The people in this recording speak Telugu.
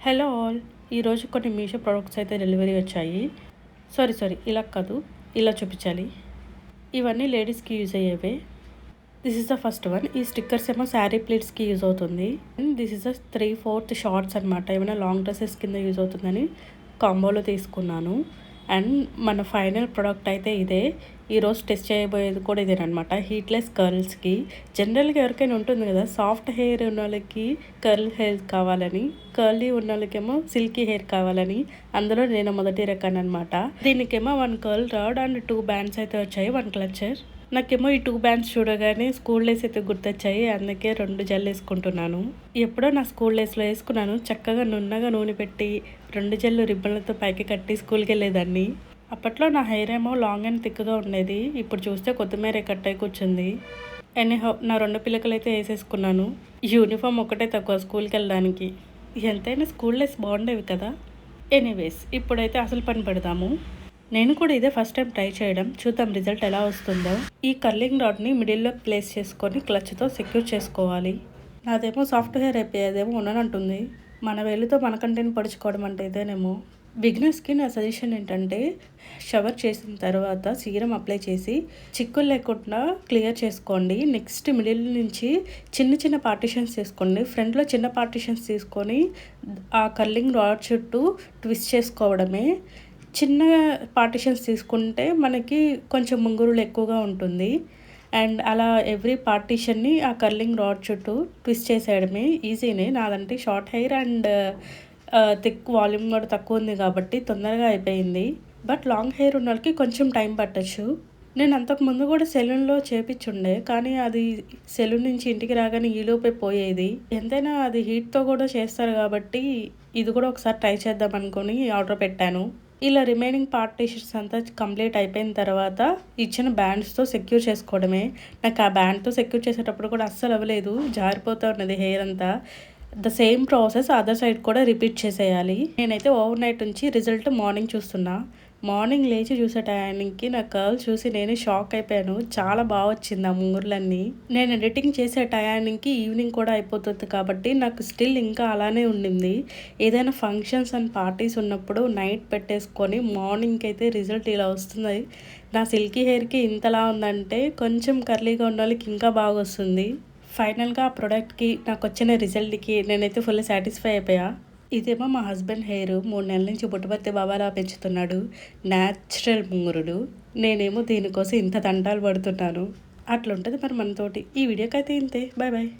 హలో ఆల్, ఈరోజు కొన్ని మీషో ప్రోడక్ట్స్ అయితే డెలివరీ వచ్చాయి. సారీ ఇలా కాదు, ఇలా చూపించాలి. ఇవన్నీ లేడీస్కి యూజ్ అయ్యేవే. This is the first one. ఈ స్టిక్కర్స్ ఏమో శారీ ప్లీట్స్కి యూజ్ అవుతుంది. And this is the 3/4 shorts అనమాట. ఏమైనా లాంగ్ డ్రెస్సెస్ కింద యూజ్ అవుతుందని కాంబోలో తీసుకున్నాను. అండ్ మన ఫైనల్ ప్రోడక్ట్ అయితే ఇదే. ఈరోజు టెస్ట్ చేయబోయేది కూడా ఇదేనమాట. హీట్లెస్ కర్ల్స్కి జనరల్గా ఎవరికైనా ఉంటుంది కదా, సాఫ్ట్ హెయిర్ ఉన్న వాళ్ళకి కర్ల్ హెయిర్ కావాలని, కర్లీ ఉన్న వాళ్ళకేమో సిల్కీ హెయిర్ కావాలని. అందులో నేను మొదటి రకాన్ని అనమాట. దీనికేమో 1 కర్ల్ రాడ్ అండ్ 2 బ్యాండ్స్ అయితే వచ్చాయి, 1 క్లచర్. నాకేమో ఈ 2 బ్యాండ్స్ చూడగానే స్కూల్ డేస్ అయితే గుర్తొచ్చాయి. అందుకే 2 జెల్ వేసుకుంటున్నాను. ఎప్పుడో నా స్కూల్ డేస్లో వేసుకున్నాను. చక్కగా నున్నగా నూనె పెట్టి 2 జెల్లు రిబ్బన్లతో పైకి కట్టి స్కూల్కి వెళ్ళేదాన్ని. అప్పట్లో నా హెయిర్ ఏమో లాంగ్ అండ్ థిక్గా ఉండేది. ఇప్పుడు చూస్తే కొత్తిమీర కట్ అయి కూర్చుంది. ఎనీహౌ నా 2 పిల్లకలు అయితే వేసేసుకున్నాను. యూనిఫామ్ ఒకటే తక్కువ స్కూల్కి వెళ్ళడానికి. ఎంతైనా స్కూల్ డేస్ బాగుండేవి కదా. ఎనీవేస్, ఇప్పుడైతే అసలు పని పెడదాము. నేను కూడా ఇదే ఫస్ట్ టైం ట్రై చేయడం. చూద్దాం రిజల్ట్ ఎలా వస్తుందో. ఈ కర్లింగ్ రాడ్ని మిడిల్లో ప్లేస్ చేసుకొని క్లచ్తో సెక్యూర్ చేసుకోవాలి. నాదేమో సాఫ్ట్ హెయిర్ అయిపోయి అదేమో ఉండనంటుంది. మన వేలుతో మన కంటెంట్ పడుచుకోవడం అంటే ఇదేనేమో. బిగినర్స్కి నా సజెషన్ ఏంటంటే, షవర్ చేసిన తర్వాత సీరం అప్లై చేసి చిక్కులు లేకుండా క్లియర్ చేసుకోండి. నెక్స్ట్ మిడిల్ నుంచి చిన్న పార్టిషన్స్ తీసుకోండి. ఫ్రంట్లో చిన్న పార్టిషన్స్ తీసుకొని ఆ కర్లింగ్ రాడ్ చుట్టూ ట్విస్ట్ చేసుకోవడమే. చిన్న పార్టిషన్స్ తీసుకుంటే మనకి కొంచెం ముంగురులు ఎక్కువగా ఉంటుంది. అండ్ అలా ఎవ్రీ పార్టిషన్ని ఆ కర్లింగ్ రాడ్ చుట్టూ ట్విస్ట్ చేసేయడమే. ఈజీనే. నాదంటే short hair and thick volume కూడా తక్కువ ఉంది కాబట్టి తొందరగా అయిపోయింది. బట్ లాంగ్ హెయిర్ ఉన్న వాళ్ళకి కొంచెం టైం పట్టచ్చు. నేను అంతకుముందు కూడా సెలూన్లో చేపించుండే, కానీ అది సెలూన్ నుంచి ఇంటికి రాగానే ఈలోపే పోయేది. ఎంతైనా అది హీట్తో కూడా చేస్తారు కాబట్టి ఇది కూడా ఒకసారి ట్రై చేద్దాం అనుకుని ఆర్డర్ పెట్టాను. ఇలా రిమైనింగ్ పార్టిషన్స్ అంతా కంప్లీట్ అయిపోయిన తర్వాత ఇచ్చిన బ్యాండ్స్తో సెక్యూర్ చేసుకోవడమే. నాకు ఆ బ్యాండ్తో సెక్యూర్ చేసేటప్పుడు కూడా అస్సలు అవ్వలేదు, జారిపోతూ ఉన్నది హెయిర్ అంతా. The same process other side కూడా రిపీట్ చేసేయాలి. నేనైతే ఓవర్ నైట్ నుంచి రిజల్ట్ మార్నింగ్ చూస్తున్నా. మార్నింగ్ లేచి చూసే టైంకి నా కర్ల్ చూసి నేనే షాక్ అయిపోయాను. చాలా బాగా వచ్చింది ఆ ముంగుర్లన్నీ. నేను ఎడిటింగ్ చేసే టయానికి ఈవినింగ్ కూడా అయిపోతుంది కాబట్టి నాకు స్టిల్ ఇంకా అలానే ఉండింది. ఏదైనా ఫంక్షన్స్ అండ్ పార్టీస్ ఉన్నప్పుడు నైట్ పెట్టేసుకొని మార్నింగ్కి అయితే రిజల్ట్ ఇలా వస్తుంది. నా సిల్కీ హెయిర్కి ఇంతలా ఉందంటే కొంచెం కర్లీగా ఉన్న వాళ్ళకి ఇంకా బాగా వస్తుంది. ఫైనల్గా ఆ ప్రోడక్ట్కి నాకు వచ్చిన రిజల్ట్కి నేనైతే ఫుల్ సాటిస్ఫై అయిపోయా. ఇదేమో మా హస్బెండ్ హెయిర్ 3 నెలల నుంచి పుట్టపర్తి బాబాలా పెంచుతున్నాడు. న్యాచురల్ ముంగురుడు. నేనేమో దీనికోసం ఇంత తంటాలు పడుతున్నాను. అట్లుంటుంది మరి మనతోటి. ఈ వీడియోకి అయితే ఇంతే. Bye bye.